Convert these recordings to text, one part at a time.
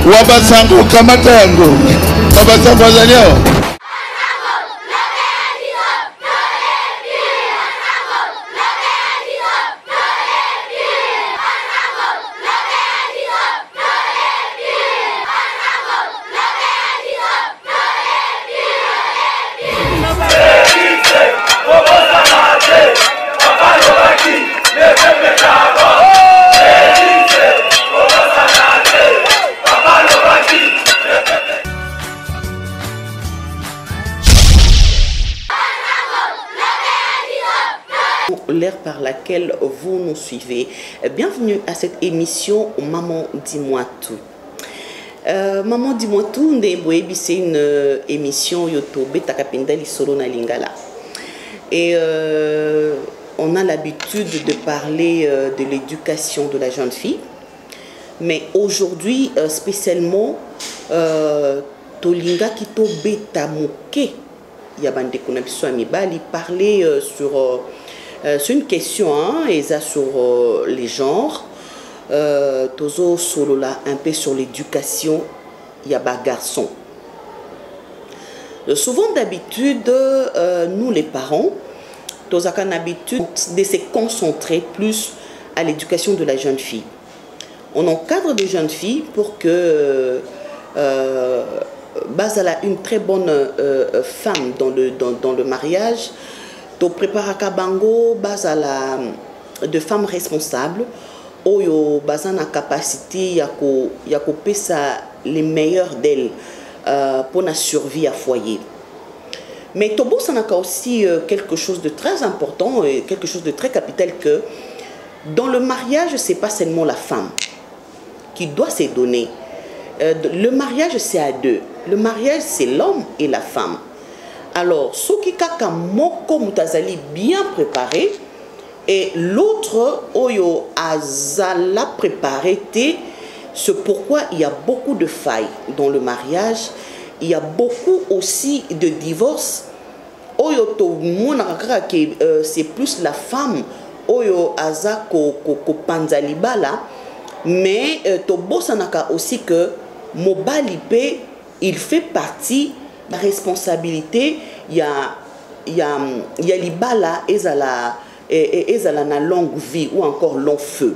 Wabasango kamata yango. Wabasango wazalio. L'ère par laquelle vous nous suivez. Bienvenue à cette émission Maman dis-moi tout. Maman dis-moi tout, c'est une émission yoto beta kapinda lisolo na lingala. Et on a l'habitude de parler de l'éducation de la jeune fille. Mais aujourd'hui, spécialement, tolinga kito beta moke yabande kunabiso amibali parler sur c'est une question, hein, et ça sur les genres. Tozo solola un peu sur l'éducation, il y a bas garçon. Souvent d'habitude, nous les parents, nous avons l'habitude de se concentrer plus à l'éducation de la jeune fille. On encadre des jeunes filles pour que Basala une très bonne femme dans le mariage. To prépare bango bazala de femmes responsables oyo bazana capacité yako pesa les meilleurs d'elles pour la survie à foyer. Mais Tobo ça n'a aussi quelque chose de très important et quelque chose de très capital que dans le mariage c'est pas seulement la femme qui doit se donner. Le mariage c'est à deux. Le mariage c'est l'homme et la femme. Alors, ce qui kaka moko mutazali bien préparé et l'autre oyo azala préparé te, c'est pourquoi il y a beaucoup de failles dans le mariage, il y a beaucoup aussi de divorces. Oyo to monaka que c'est plus la femme oyo aza ko panzali bala, mais to bosanaka aussi que mobalipe il fait partie la responsabilité, il y a l'ibala et la longue vie ou encore long feu.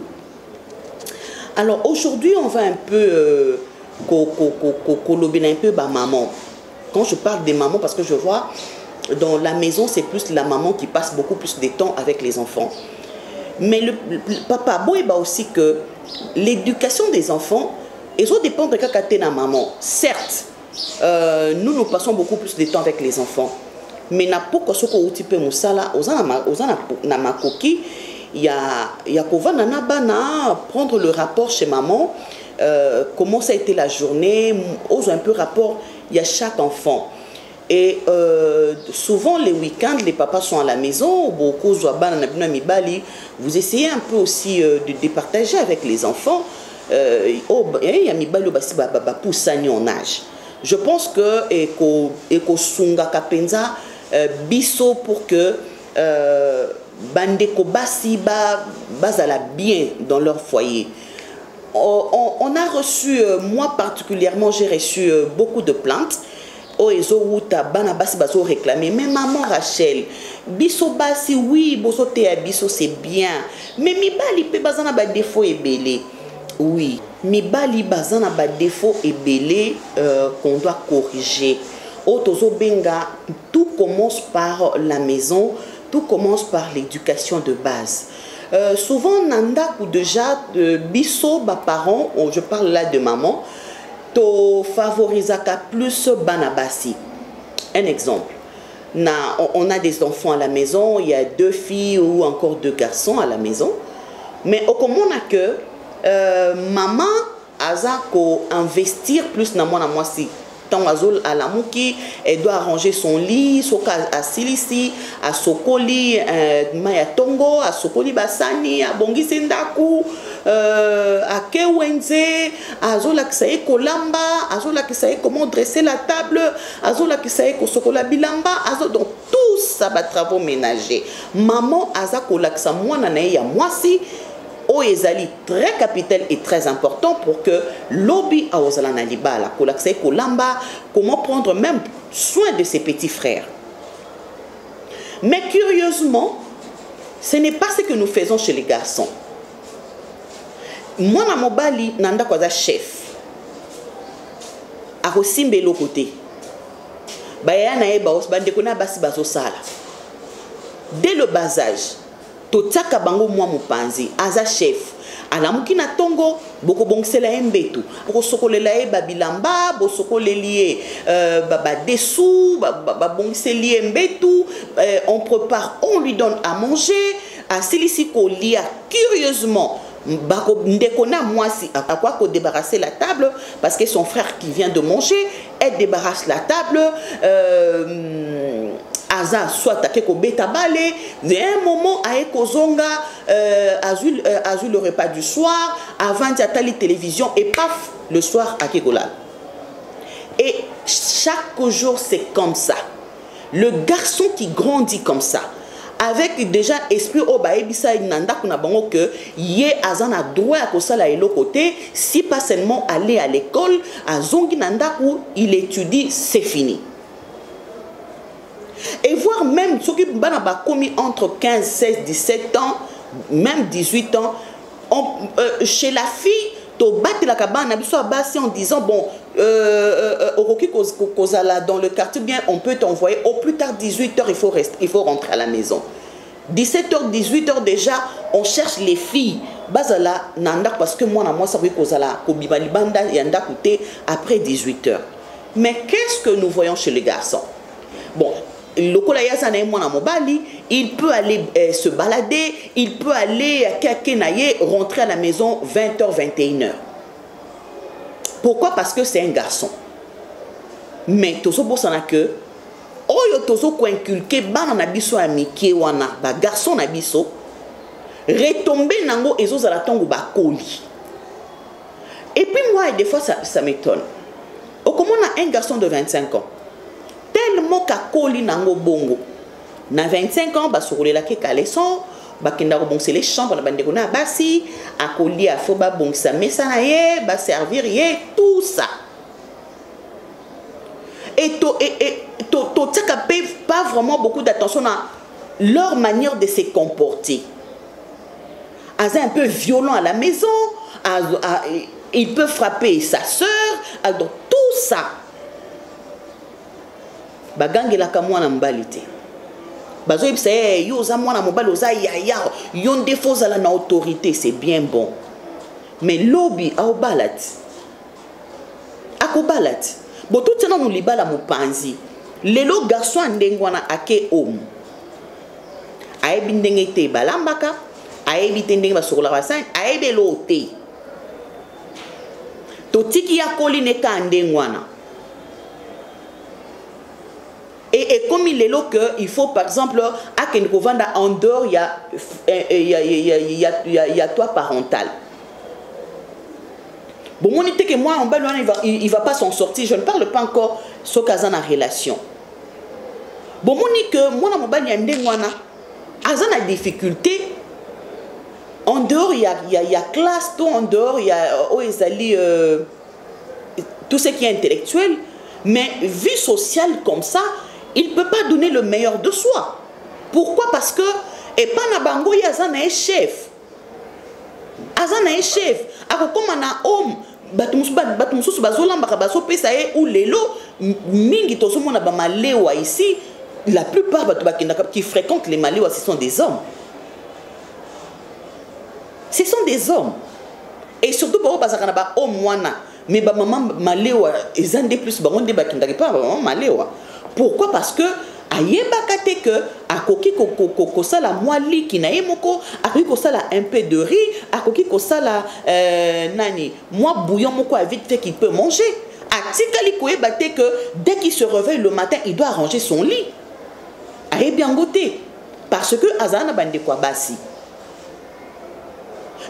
Alors aujourd'hui, on va un peu colobiner un peu ma maman. Quand je parle des mamans, parce que je vois dans la maison, c'est plus la maman qui passe beaucoup plus de temps avec les enfants. Mais le papa, bon, il va aussi que l'éducation des enfants, ils ont dépend de la maman. Certes, nous passons beaucoup plus de temps avec les enfants. Mais na poko soko utipe musala ozana makoki ya kovana na bana prendre le rapport chez maman, comment ça a été la journée, ose un peu rapport il y a chaque enfant. Et souvent les week-ends les papas sont à la maison, beaucoup vous essayez un peu aussi de départager avec les enfants. En âge. Je pense que eko sunga kapenza biso pour que bandeko basi bazala bien dans leur foyer. On a reçu, moi particulièrement, j'ai reçu beaucoup de plaintes. Oh ezo wuta bana basi bazo réclamer. Mais maman Rachel, biso basi oui, boso te biso c'est bien. Mais mi bali pe bazana ba défaut et belé. Oui, mibali bazana ba défaut et belé qu'on doit corriger. Otozo benga, tout commence par la maison, tout commence par l'éducation de base. Souvent nanda ou déjà biso ba parents, je parle là de maman, to favorisaka plus banabasi. Un exemple. On a des enfants à la maison, il y a 2 filles ou encore 2 garçons à la maison. Mais au commun on a que maman aza ko investir plus na moi si tant azol à la mouki elle doit arranger son lit soka a silisi a sokoli maya tongo a sokoli basani a bongisi ndaku a kewenze azola kisaye kolamba azola kisaye comment dresser la table azola kisaye ko sokola bilamba donc tout ça va travaux ménagers maman aza kolakisa mwana na ya mwasi ezali très capital et très important pour que lobby a ozala na libala kolakse kolamba comment prendre même soin de ses petits frères. Mais curieusement, ce n'est pas ce que nous faisons chez les garçons. Moi na mobali nanda kwaza chef a kosimbe lo côté baya na eba os bande kona basi bazo sala dès le bas âge totaka bango mwa mopanzi aza chef alamuki na tongo boko bongsela embetu boko sokolela e babilamba bo sokoleli baba dessous ba bongseli embetu on prépare, on lui donne à manger à silisi ko lia curieusement bako ndekona mwasi à quoi ko débarrasser la table parce que son frère qui vient de manger elle débarrasse la table Aza soit à quelque bêta balé, mais un moment à Ekozonga, Azul le repas du soir, avant d'y télévision et paf, le soir à Kekola. Et chaque jour c'est comme ça. Le garçon qui grandit comme ça, avec déjà esprit au baébisa nanda kuna bango que yé azan a droit à kosala et l'autre côté, si pas seulement aller à l'école, à zongi nanda où il étudie, c'est fini. Et voir même ceux qui ont commis entre 15, 16, 17 ans, même 18 ans, chez la fille, en disant bon, dans le quartier, bien, on peut t'envoyer au plus tard 18 h, il faut rentrer à la maison. 17 h, 18 h déjà, on cherche les filles. Bazala, nandak, parce que moi, ça veut kozala, kobibalibanda, yanda koute après 18 h. Mais qu'est-ce que nous voyons chez les garçons? Bon. Il peut aller se balader, il peut aller rentrer à la maison 20 h, 21 h. Pourquoi? Parce que c'est un garçon. Mais tout ça pour ça que oyo tozo ko inculquer bana na biso amiki wana ba garçon na biso retomber nango ezo la tongo ba koli. Et puis moi des fois ça m'étonne. Comment on a un garçon de 25 ans tellement kakoli nango bongo na 25 ans basokole la ke kaleson bakenda ko bonse les chambres na bandeko na basi akoli a fo ba bongsa mesa na ye ba servir ye tout ça et to tsaka pas vraiment beaucoup d'attention à leur manière de se comporter. Asa un peu violent à la maison, il peut frapper sa sœur, alors tout ça bagangi la kamwana mbalite bazo ibsa yo za mwana mobali oza yaya yon défaut za la autorité c'est bien bon mais lobby a obalat akobalat bo tout tena no libala mopanzi lelo garçon ndengwana ake homme ayebi ndenge te balambaka ayebi te ndenge basokola basani ayebi lote to tiki ya koli ne ka ndengwana. Et comme il est là qu'il faut par exemple à Kenkovanda en dehors il y a toi parental. Bon on était que moi en bas il va pas s'en sortir. Je ne parle pas encore ce cas en relation. Bon on dit que moi en bas il y a des difficultés. En dehors il y a classe, tout en dehors il y a tout ce qui est intellectuel, mais vie sociale comme ça. Il ne peut pas donner le meilleur de soi. Pourquoi? Parce que et pas na bango ya azana est chef. Azana est chef. Ako comme na homme batumusu bazolamba baso pesa e ou lelo mingi tozo mona ba malewa ici la plupart qui fréquentent les malewa ce sont des hommes. Ce sont des hommes. Et surtout pour bazaka na ba homme wana mais ba maman malewa ezande plus ba onde ba kindaki pas maman malewa. Pourquoi? Parce que ayebakate que akoki ko sala moali ki na yemoko akoki ko sala un peu de riz akoki ko sala nani moi bouillon moko vite fait qu'il peut manger atikali ko ebate que dès qu'il se réveille le matin il doit arranger son lit ayebiangote parce que azana bande kwa basi.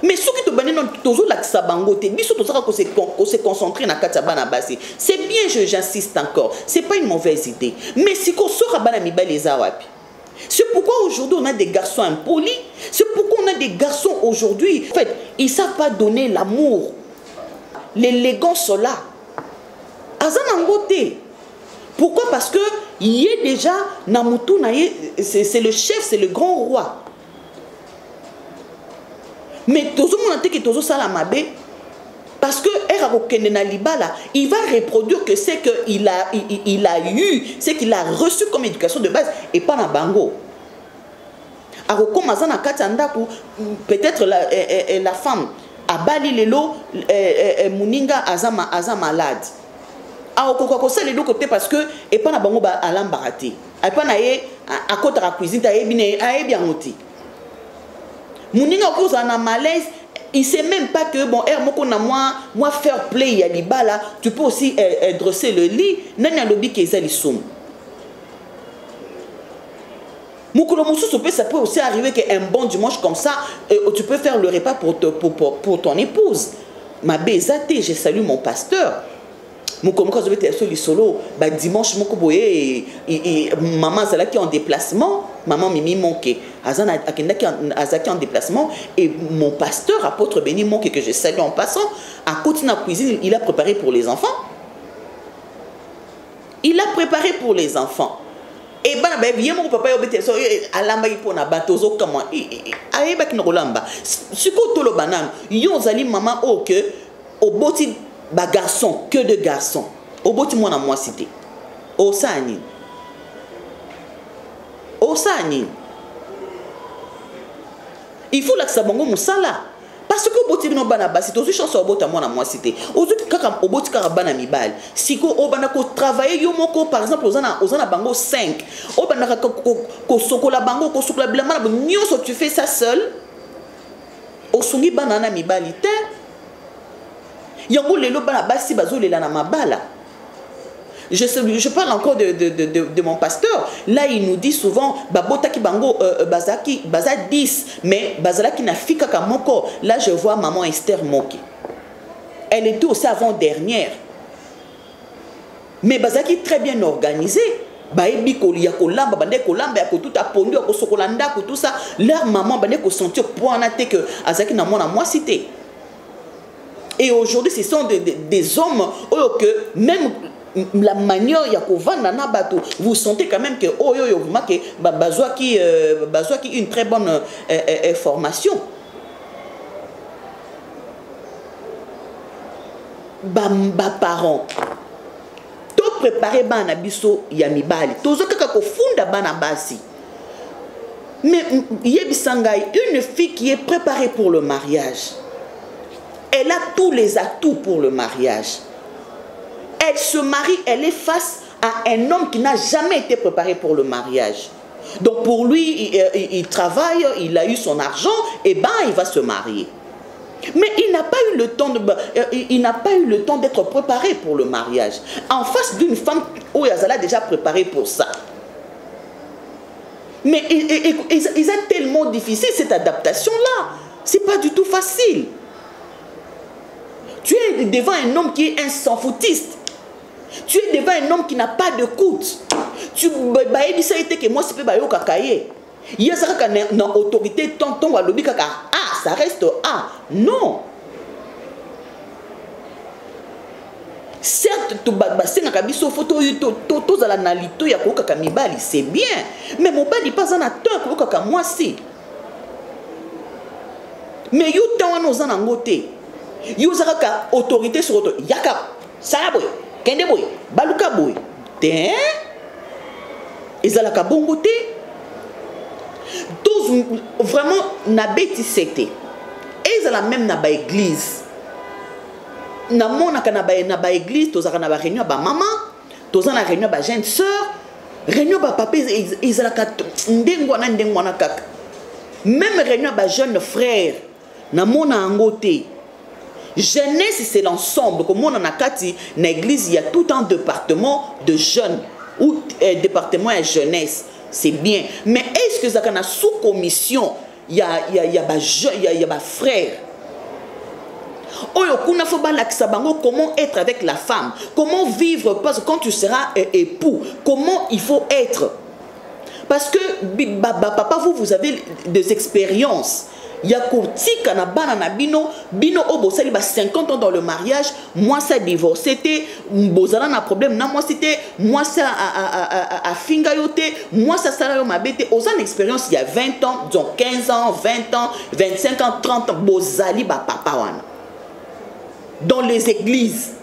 Mais ce qui te banne non toujours la sabangote biso to saka ko se concentrer na katsaba na basi. C'est bien, j'insiste encore. C'est pas une mauvaise idée. Mais si ko sora bana mibali za wapi. C'est pourquoi aujourd'hui on a des garçons impolis. C'est pourquoi on a des garçons aujourd'hui. En fait, ils ne savent pas donner l'amour. L'élégance là. Azanangote. Pourquoi? Parce que il est déjà Namutu, c'est le chef, c'est le grand roi. Mais Tozo Monate Tozo Salamabe, parce que il va reproduire que c'est qu'il a eu, c'est qu'il a reçu comme éducation de base et pas dans Bango. Peut-être la femme a bali lelo Muninga aza malade. A okokoko le côté parce que et pas na bango ba alambarati. A pas na ye à côté de la cuisine ta bien moti. Muninga ko na malaise, il sait même pas que bon moko na moi faire play ya libala, tu peux aussi dresser le lit, nani alobi ke ezali soum. Ça peut aussi arriver qu'un bon dimanche comme ça, tu peux faire le repas pour ton épouse. Ma bézate, je salue mon pasteur. Dimanche, maman Zala qui est en déplacement, maman Mimi Monke, Azaki en déplacement, et mon pasteur, apôtre Béni Monke, que je salue en passant, à côté de la cuisine, il a préparé pour les enfants. Il a préparé pour les enfants. Et ben mon papa yobete so alamba ipo na batozo kama ayeba kinolamba siko tolo banane yo zali maman o que oboti ba garçon que de garçons oboti mwana moi cité o sani il faut la sabongo musala parce que oboti no bana basi to chance obota mwana moi cité ozuki kaka oboti kaka bana mibali siko obana ko travailler yo moko par exemple ozana bango 5 obana ko sokola bango ko sokola bilama na nyonso tu fais ça seul osungi bana na mibali te yango lelo bana basi bazolela na mabala. Je parle encore de mon pasteur. Là, il nous dit souvent, Babotaki Bango, Bazaki, Baza 10, mais Bazalaki n'a fika kamoko. Là, je vois maman Esther Moki. Elle était aussi avant-dernière. Mais Bazaki très bien organisé. Baebi kolia kolamba bande kolamba ya tout apondu ko sokolanda ko tout ça. Leur maman bande ko sentir pointé que Azaki na mona moi cité. Et aujourd'hui, ce sont des hommes que même la manière ya kovanda na bato, vous sentez quand même que bazwa qui une très bonne formation. Parents to préparer bana biso ya mibali tozo kaka ko funda bana basi. Mais yebisangai, une fille qui est préparée pour le mariage, elle a tous les atouts pour le mariage. Elle se marie, elle est face à un homme qui n'a jamais été préparé pour le mariage. Donc pour lui, il travaille, il a eu son argent, et ben il va se marier. Mais il n'a pas eu le temps d'être préparé pour le mariage. En face d'une femme où Yazala déjà préparé pour ça. Mais ils ont tellement difficile cette adaptation-là. C'est pas du tout facile. Tu es devant un homme qui est un sans-foutiste. Tu es devant un homme qui n'a pas de coûte. Tu ça été que moi c'est pas yo kakaye. Il y a ça une autorité tonton wa lobi kaka ah ça reste ah non. Certes tu bassin na kabiso photo to za la nalito ya ko kaka mibali c'est bien mais mon bali pas en attend ko kaka moi si. Mais yo tawana nos na ngote. Yo za kaka autorité sur auto yaka sala boy kende boy baluka boy te ezalaka bongo te tous vraiment na beti c'était ezala même na ba église na mona kana ba église tozaka na ba réunion ba maman tozana réunion ba jeune sœur réunion ba papa ezalaka ndengwana kaka même réunion ba jeune frère na mona angote. Jeunesse, c'est l'ensemble. Comme on en a kati, dans l'église, il y a tout un département de jeunes ou département de jeunesse. C'est bien. Mais est-ce que ça a sous-commission, il y a frère. Comment être avec la femme? Comment vivre? Parce que quand tu seras époux, comment il faut être? Parce que papa, vous avez des expériences. Il y a Kotika na bana na bino obo sali ba 50 ans dans le mariage, moi ça divorcé té bozala na problème na moi c'était moi ça a finga yote, moi ça sala yo mabete aux an expérience il y a 20 ans, donc 15 ans, 20 ans, 25 ans, 30 ans bozali ba papa wana. Dans les églises.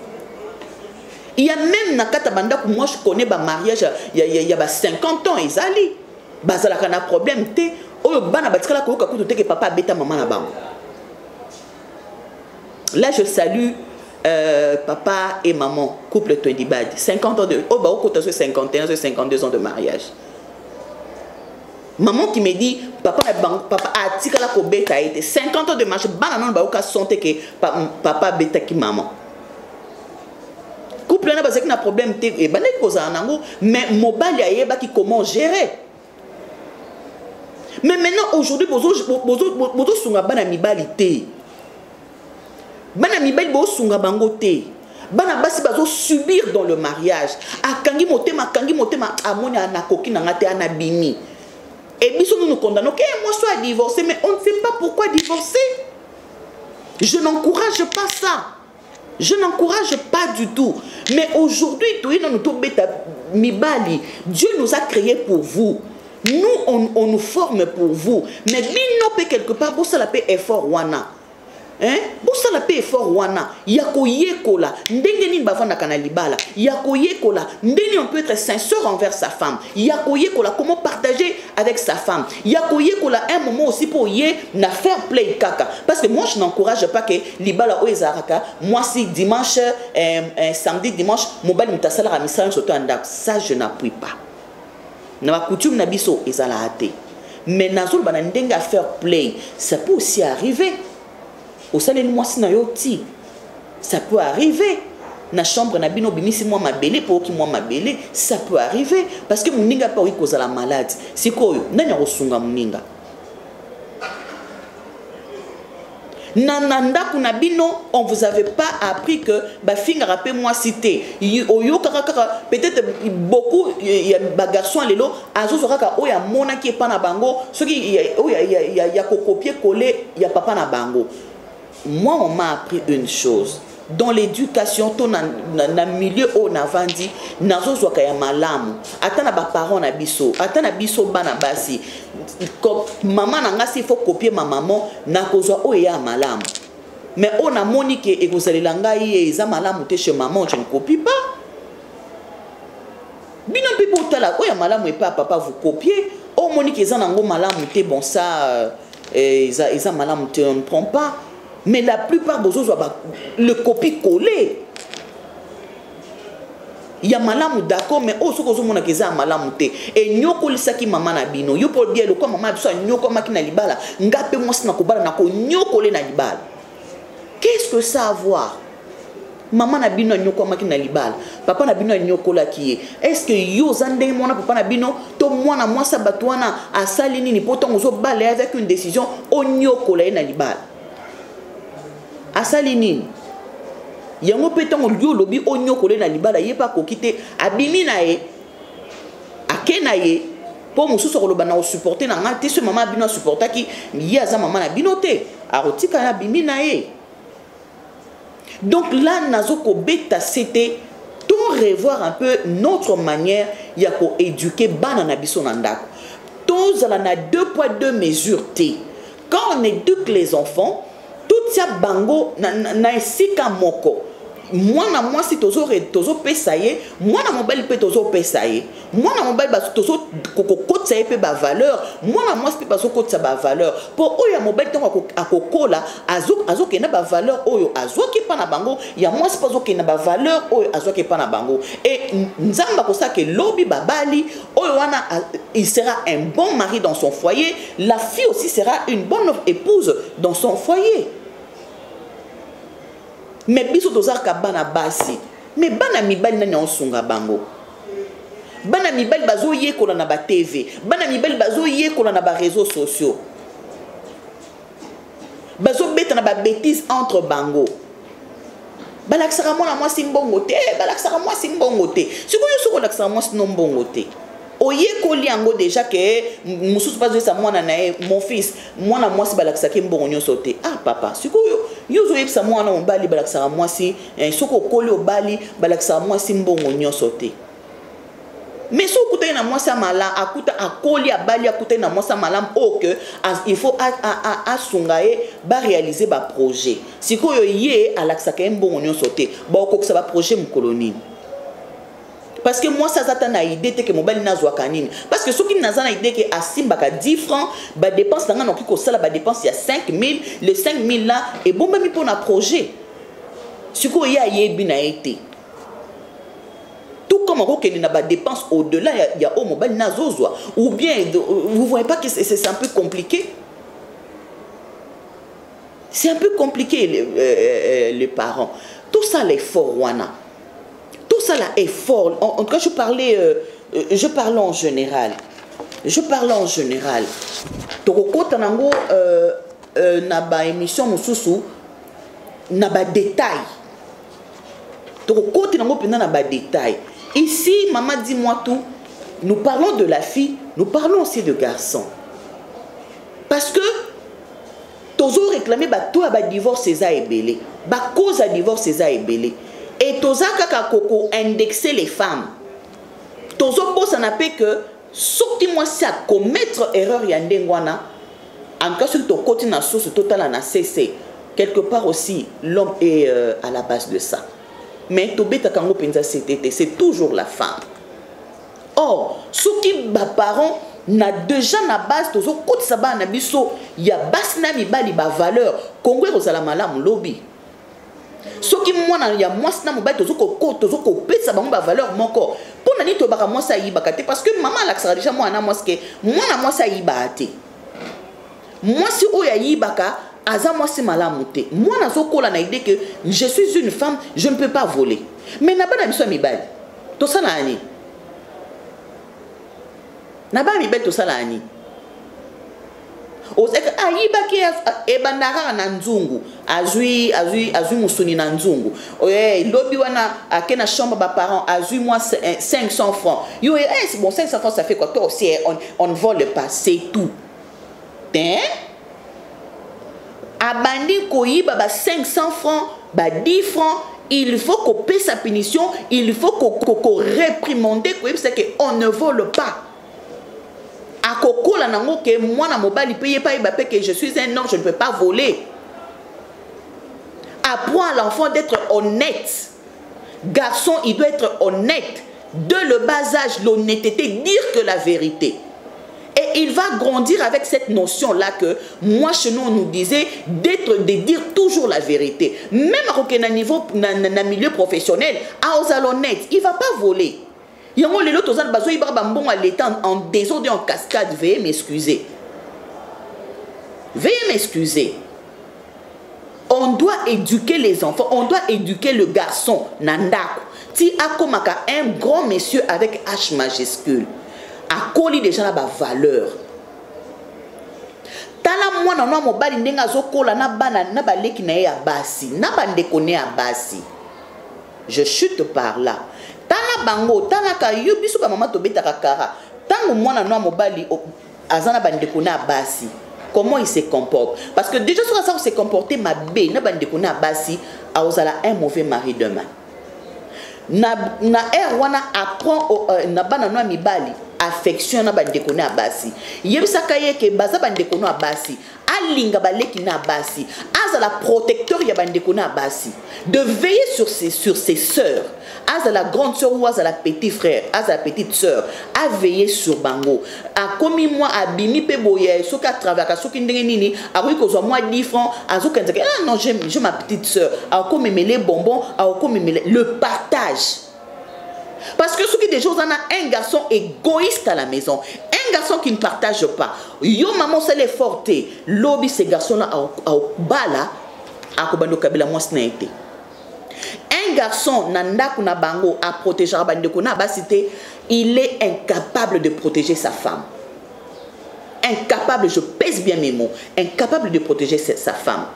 Il y a même na kata banda que moi je connais ba mariage il y a 50 ans ezali. Bazala kana problème té papa beta maman na bango. Là je salue papa et maman, couple Twendibad, 50 ans de 51 52 ans de mariage. Maman qui me dit papa a tikala ko beta été 50 ans de mariage, bana non ba ka sonte que papa beta ki maman. Couple na ba c'est un problème et bana ko za nango mais mobile ayeba ki comment gérer. Mais maintenant, aujourd'hui, bozo sunga bana mibali te. Bana mibali bozo sunga bango te. Bana basi bazo subir dans le mariage. Akangi motema amoni anakoki nangate anabimi. Et biso nous condamnons. Ok, moi je suis divorcé, mais on ne sait pas pourquoi divorcer. Je n'encourage pas ça. Je n'encourage pas du tout. Mais aujourd'hui, Dieu nous a créés pour vous. Nous, on nous forme pour vous. Mais bino pe quelque part, bossa la paix effort wana. Hein? Bossa la paix effort wana. Yako yekola. Ndenge ni bavanda kana libala. Yako yekola. Ndenge on peut être sincère envers sa femme. Yako yekola. Comment partager avec sa femme. Yako yekola un moment aussi pour y na faire play kaka. Parce que moi je n'encourage pas que libala oezaraka. Moi si dimanche, samedi, dimanche, mobile mutasala ramisa soto andak. Ça je n'appuie pas. Na coutume na biso ezala ate. Mais nazol bana ndenga faire play, ça peut aussi arriver. Au salé moi si na yoti. Ça peut arriver. Na chambre na bino bimisi moi mabele pour ki moi mabele, ça peut arriver parce que muninga pa wi kozala malade. Sikoyo nanya kosunga muninga. Nananda kuna bino, on vous avait pas appris que ba finga rappel moi cité. Oyo kaka peut-être beaucoup il y a ba garçon lelo azo kaka oya mona qui est pas na bango, ce qui il y a copier coller, il y a papa na bango. Moi on m'a appris une chose. Dans l'éducation, to na milieu on a vendu nazo zoka ya malamu. Atana ba parents na biso, atana biso bana basi. Maman nanga si faut copier ma maman na kozwa o ya malamu. Mais on a monique et vous allez langai eza malamu te chez maman, je ne copie pas. Bino pipo tala o ya malamu et pas papa vous copiez. O monique eza nango malamu te bon ça eza malamu te on ne prend pas. Mais la plupart des autres, le copie-coller. Il y a malamu d'accord, mais aussi que vous avez malamu te. Et nyoko lisaki maman na bino. Yo pour bien le quoi maman biso nyoko makina libala. Ngape moi sina kobala nako nyoko le na libala. Qu'est-ce que ça a à voir? Maman na bino nyoko makina libala. Papa na bino nyoko la qui est-ce que yo zande mona papa na bino to mwana moi sa batwana a salini ni potom ozo balé avec une décision o nyoko la na libala. Asalini yango petango liyo lobi onyo kole na libala yepa kokite abimi na ye akena ye po mususu koloba na supporter na ngati ce maman bino supporter ki ye aza maman na binote arotika na bimi na ye. Donc là nazo ko beta c'était tout revoir un peu notre manière ya ko éduquer bana na biso na ndako. Tous ala na 2 poids 2 mesures té. Quand on éduque les enfants tout ça bango na esika moko. Moi na moi si tozo pesaye, moi na mobile pe tozo pesaye. Moi na mobile ba tozo kokotsa pe ba valeur, moi na moi si ba kokotsa ba valeur. Pour oya mobile tongo akokola azo ke na ba valeur oyo azo ki pa na bango, ya moi si pas ke na ba valeur oyo azo ki pa na bango. Et nzamba ko sa ke lobi babali oyo wana il sera un bon mari dans son foyer, la fille aussi sera une bonne épouse dans son foyer. Mais biso tozaka bana basi. Mais bana mibali nani onsunga bango. Bana mibali bazo yekola na ba TV. Bana mibali bazo yekola na ba réseaux sociaux. Bazo beta na ba bêtises entre bango. Balaksaka mona moi simbongo te, balaksaka moi simbongo te. Siko yo soko laksaka moi simbongo te. oye koli yango déjà que mususu pas ça moi na mon fils moi na moi si balakisa ke mbongo nyonso te ah papa sikoyo yozo yebisa moi na mbali balakisa moi si soko koli obali balakisa moi si mbongo nyonso te mais si vous avez un mois malam, akuta akoli abali akuta na mois malam, que il faut à songaye ba réaliser ba projet. Si ko yo yé alaksa ka mbongo nyon sauté, ba ko ça ba projet mu colonie. Parce que moi ça na idée te que mobile na zwa kanini. Parce que ceux qui na idée que asimba ka 10 francs, ba dépense nga non ki ko sala ba dépense il y a 5000, les 5000 là et bon même pour un projet. Si ko ya yebi na été. Tout comme on a des dépenses au-delà, il y a au mobile nazozwa. Ou bien, vous ne voyez pas que c'est un peu compliqué? C'est un peu compliqué, les parents. Tout ça, l'effort, Wana. Tout ça, l'effort. En tout cas, je parlais en général. Je parle en général. Toko Tanango, na ba émission mususu, na ba détail. Toko Tanango, na ba détail. Ici, maman, dis-moi tout. Nous parlons de la fille, nous parlons aussi de garçon. Parce que, toujours réclamé, tout à divorce, c'est ça et belé. Cause à divorce, c'est ça et belé. Et toujours kaka koko indexer les femmes. Toujours pour ça n'a pas que, sauf moi si à commettre erreur yandengwana, en cas sur ton côté na source totale na cessé. Quelque part aussi, l'homme est à la base de ça. Mais c'est toujours la femme. Or, ceux qui sont parents, na déjà na base, il y a bas na mi bali ba valeur. Congo rozala malamu lobby. Ceux qui moi na ya moi na mobile tozo ko pesa ba valeur moko. Pour nani to baka moi ça yibaka te parce que maman l'accès déjà moi na moi ce que moi na moi ça yibate. Moi si o ya yibaka Aza moi c'est malamouté. Moi nazokola na idée que je suis une femme, je ne peux pas voler. Mais n'a pas d'habitude mi bal. Tout ça na ani. N'a pas mi bel tout ça na ani. Ose ayiba ke ebandara na nzungu. Azui musuni na nzungu. Oye lobi wana akena chambre ba parents azui moi 500 francs. Yo c'est bon 500 francs ça fait quoi? Toi aussi on ne vole pas, c'est tout. Hein? Abandi koyiba ba 500 francs, ba 10 francs, il faut qu'on paie sa punition, il faut qu'on réprimande, c'est qu'on ne vole pas. A koko la nango que moi na mobile paye pas que je suis un homme, je ne peux pas voler. Apprends à l'enfant d'être honnête. Garçon, il doit être honnête. De le bas âge, l'honnêteté, dire que la vérité. Et il va grandir avec cette notion-là que moi, chez nous, on nous disait de dire toujours la vérité. Même à niveau, dans le milieu professionnel, à honnête, il ne va pas voler. Il y a les autres en désordre et en cascade. Veuillez m'excuser. Veuillez m'excuser. On doit éduquer les enfants, on doit éduquer le garçon. Nandaku. Ti akomaka un grand monsieur avec H majuscule. A coli déjà la valeur. Tala mwana na mobali ndenga zokola na bana na baleki na ya basi, na bande koné a basi. Je chute par là. Tala bango, tala ka yo biso ba mama to betaka kara. Tango mwana na mobali azana bande koné a basi. Comment il se comporte? Parce que déjà sur ça on s'est comporté ma bé na bande koné a basi, a ozala un mauvais mari demain. Na wana apprend na bana no mibali affection na bandeko na basi yebisaka yeke baza bandeko na basi alinga baleki na basi azala protecteur ya bandeko na basi de veiller sur ses sœurs azala grande sœur ou azala petit frère azala petite sœur a veiller sur bango a komi moi abimi pe boye soka travaka soki ndenge nini a ko zo moi 10 francs azokenza ah non j'ai ma petite sœur a ko memele bonbon a ko memele le partage. Parce que ce qui est des choses, on a un garçon égoïste à la maison. Un garçon qui ne partage pas. Yo maman c'est les fortes. Lobby ces garçons-là au bala à Kobando Kabila moi ce n'a été. Un garçon nanda kuna bango à protéger Bandeko na basité, il est incapable de protéger sa femme. Incapable, je pèse bien mes mots, incapable de protéger sa femme.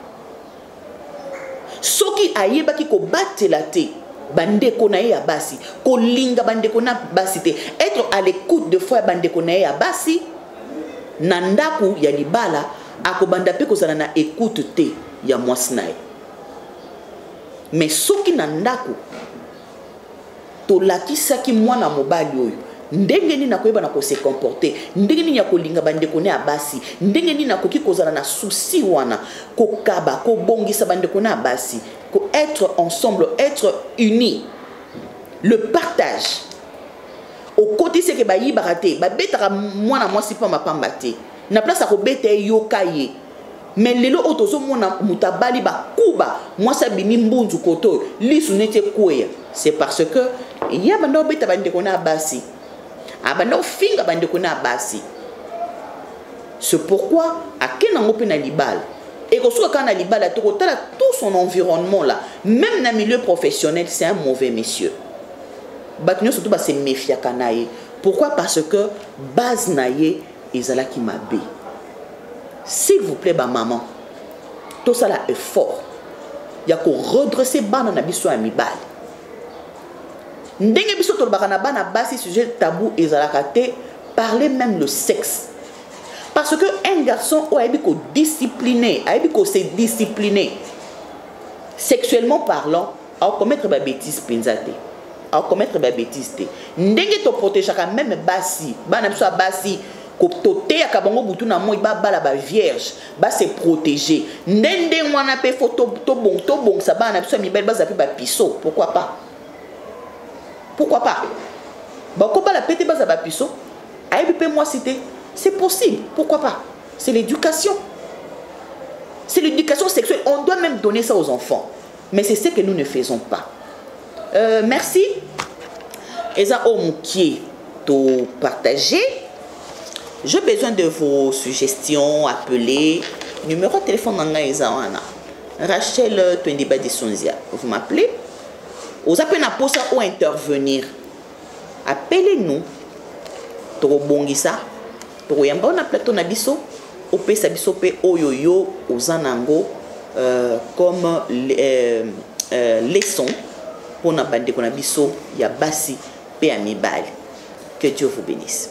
Ce qui a yeba qui ko batte la té. bandeko na ye ya basi kolinga bandeko na basi te être à l'écoute de fois bandeko na ye ya basi na ndaku ya libala akobanda pe kozala na écoute te ya mwasi na ye mais soki na ndaku tolakisaki mwana mobali oyo ndenge nini nakoyeba na ko se comporter ndenge nini ya kolinga bandeko na ya basi ndenge nini nakoki kozala na souci wana kokaba kobongisa bandeko na ya basi ko être ensemble être unis le partage au côté c'est que bayibaka te babetaka mwana mwasi pa mapamba te na place ya kobeta yoka ye mais lelo otozo mwana mutabali bakuba mwasi abimi mbunzu koto lisu nete kweya c'est parce que ya banda obeta bandeko na ya basi abanda ofinga bandeko na ya basi c'est pourquoi akenango mpe na libala et que quand na libala tout son environnement là même dans le milieu professionnel c'est un mauvais monsieur batino surtout ba se méfia kanaye pourquoi parce que base naye ezala ki mabe s'il vous plaît ba maman tout ça là est fort ya ko redresser bana na biso ya mibali ndenge biso to bakana bana basi sujet tabou ezala kate parler même le sexe. Parce qu'un garçon a discipliné, a se discipliner sexuellement parlant, a commettre des bêtises pinzate, a commettre des bêtises. Ndenge to protéger même basi, bana biso basi ko toté akabango butu na moi ba la vierge, ba se protéger. Ndenge wana pe photo to bon ça bana biso mi belle ba zapi ba piso, pourquoi pas? Pourquoi pas? Ba ko ba la pété ba za ba piso, a pe moi cité. C'est possible, pourquoi pas? C'est l'éducation. C'est l'éducation sexuelle. On doit même donner ça aux enfants. Mais c'est ce que nous ne faisons pas. Merci. Eza Omoukié, tout partagé. J'ai besoin de vos suggestions, appelez. Numéro de téléphone Nanga Eza Wana. Rachel Twendiba Dissonzia. Vous m'appelez. Vous appelez na posa ou intervenir. Appelez-nous. Trop bon ça. Pour yamba on a plateau na biso opesa biso pe oyoyo ozanango comme leçon pour na bande ko na biso ya basi pe ya mibali. Que Dieu vous bénisse.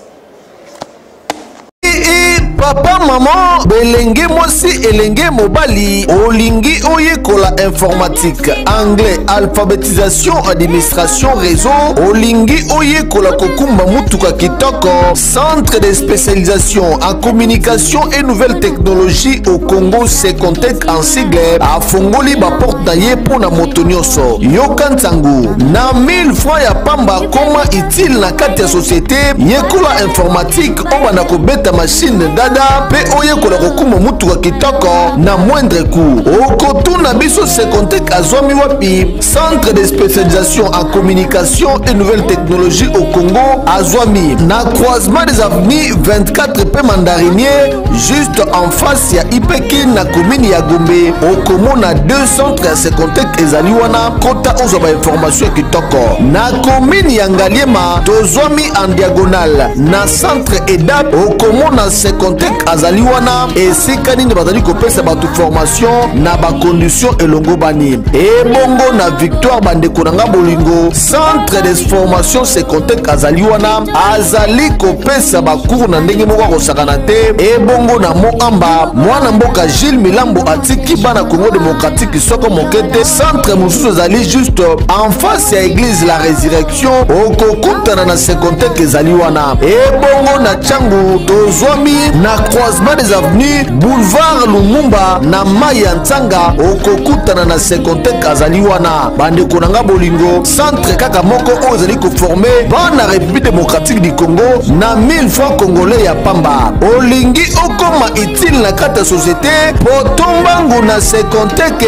Papa, maman, belenge mosi elenge mobali, olingi oyekola informatique, anglais, alphabétisation, administration, réseau, olingi oyekola kokumba mutuka kitoko, centre de spécialisation en communication et nouvelles technologies au Congo, Secontec en sigle, a fongoli ba porte naye pona motonyoso, yokantangu, na 1000 francs ya pamba koma utile na kati ya société, yekola informatique, obana ko beta machine dada pe oyekola kokumba mutuka kitoko na moindre coût. Okotuna biso Secontec azwami wapi, centre de spécialisation en communication et nouvelles technologies au Congo, azwami na croisement des avenues 24 pe mandarinier, juste en face ya Ipeki na commune ya Gombe. Okomona 2 centres ya Secontec ezali wana kota ozwa information kitoko. Na commune ya Ngaliema tozwami en diagonale na centre EDAP okomona Secontec azali wana esika nini bazali kopesa batu formation na ba condition elongo bani ebongo na Victoire bandeko nanga bolingo centre de formation Secontec azali wana azali kopesa ba cours na ndenge moko kosakana te ebongo na Moamba mwana mboka Gilles Milambo atiki bana Congo démocratique soko mokete centre mususu azali juste en face ya église la résurrection okokutana na Secontec ezali wana ebongo na Tchangu tozwami na croisement des avenues boulevard Lumumba na Maya Ntsanga okokutana na Secontec azali wana bandeko nanga bolingo centre kaka moko ozali ko former bana République démocratique du Congo na 1000 francs congolais ya pamba olingi okoma utile na kata société potombangu na Secontec.